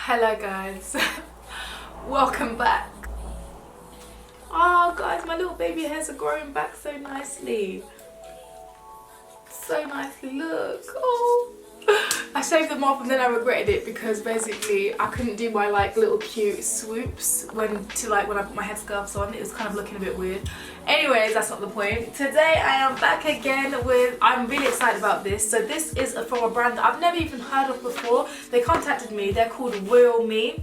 Hello guys, welcome back. Oh guys, my little baby hairs are growing back so nicely. So nicely, look. Oh, I shaved them off and then I regretted it because basically I couldn't do my like little cute swoops when I put my headscarves on. It was kind of looking a bit weird. Anyways, that's not the point. Today I am back again with, I'm really excited about this. So this is from a brand that I've never even heard of before. They contacted me. They're called Royalme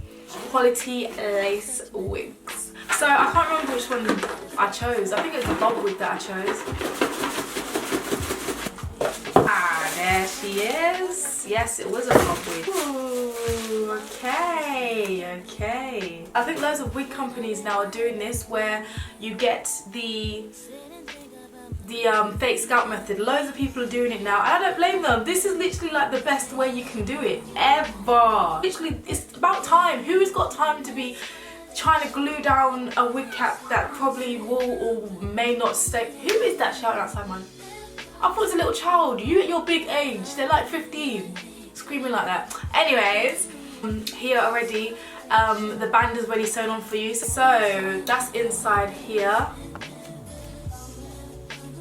Quality Lace Wigs. So I can't remember which one I chose. I think it was the bob wig that I chose. Ah, there she is. Yes, it was a bob wig. Ooh, okay. I think loads of wig companies now are doing this where you get the fake scalp method. Loads of people are doing it now and I don't blame them. This is literally like the best way you can do it ever. Literally, it's about time. Who's got time to be trying to glue down a wig cap that probably will or may not stay? Who is that shouting outside mine? I thought it was a little child. You at your big age, they're like 15, screaming like that. Anyways, here already, the band is already sewn on for you. So that's inside here.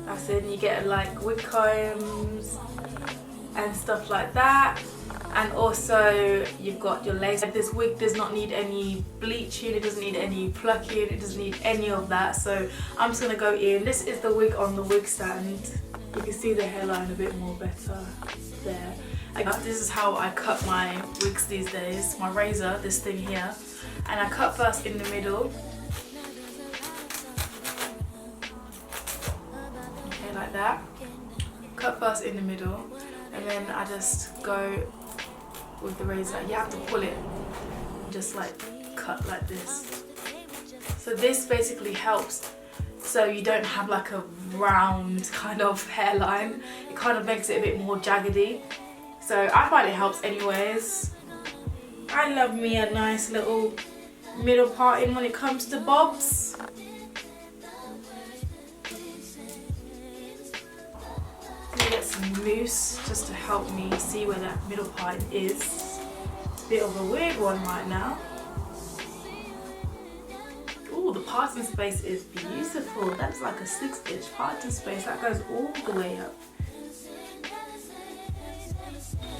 That's it. You get like wig combs and stuff like that. And also you've got your lace. This wig does not need any bleaching, it doesn't need any plucking, it doesn't need any of that. So I'm just gonna go in. This is the wig on the wig stand. You can see the hairline a bit more better there. This is how I cut my wigs these days. My razor, this thing here. And I cut first in the middle. Okay, like that. Cut first in the middle. And then I just go with the razor. You have to pull it. Just like cut like this. So this basically helps so you don't have like a round kind of hairline. It kind of makes it a bit more jaggedy. So I find it helps anyways. I love me a nice little middle parting when it comes to bobs. Let me get some mousse just to help me see where that middle part is. It's a bit of a weird one right now. Ooh, the parting space is beautiful. That's like a 6-inch parting space. That goes all the way up.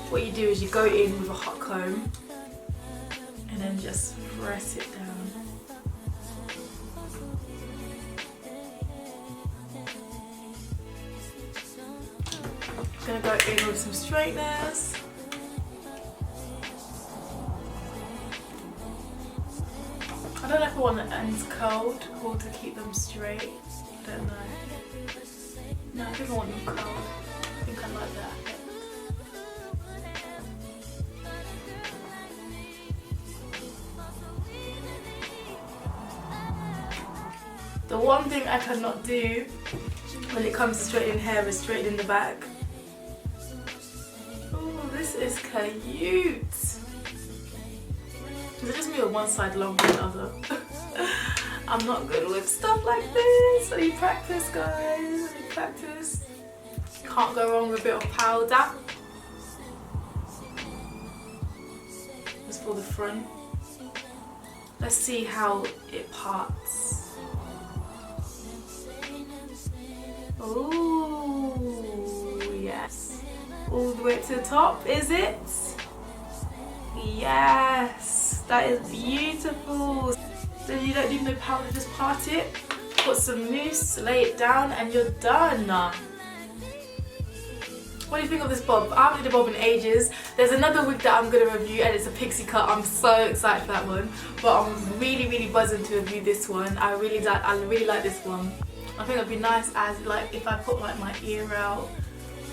What you do is you go in with a hot comb and then just press it down. I'm gonna go in with some straighteners. I don't know if I want the ends curled or to keep them straight. I don't know. No, I think I want them curled. I think I like that. The one thing I cannot do when it comes to straightening hair is straightening the back. Oh, this is cute. Is it just me or one side longer than the other? I'm not good with stuff like this. So you practice, guys. You practice. Can't go wrong with a bit of powder. Just for the front. Let's see how it parts. Ooh, yes. All the way to the top, is it? Yes, that is beautiful. So you don't need no powder, just part it, put some mousse, lay it down and you're done. What do you think of this bob? I haven't did a bob in ages. There's another wig that I'm going to review and it's a pixie cut. I'm so excited for that one. But I'm really buzzing to review this one. I really like this one. I think it'd be nice as like if I put like my ear out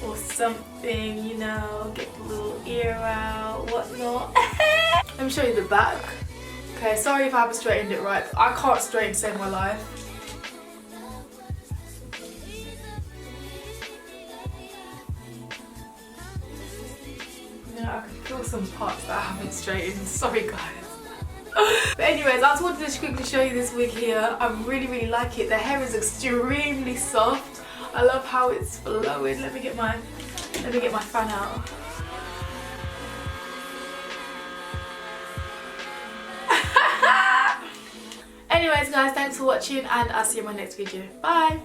or something, you know, get the little ear out, whatnot. Let me show you the back. Okay, sorry if I haven't straightened it right. I can't straighten to save my life. You know, I can feel some parts that I haven't straightened. Sorry guys. But anyways, I just wanted to just quickly show you this wig here. I really like it. The hair is extremely soft. I love how it's flowing. Let me get my fan out. Anyways guys, thanks for watching and I'll see you in my next video. Bye!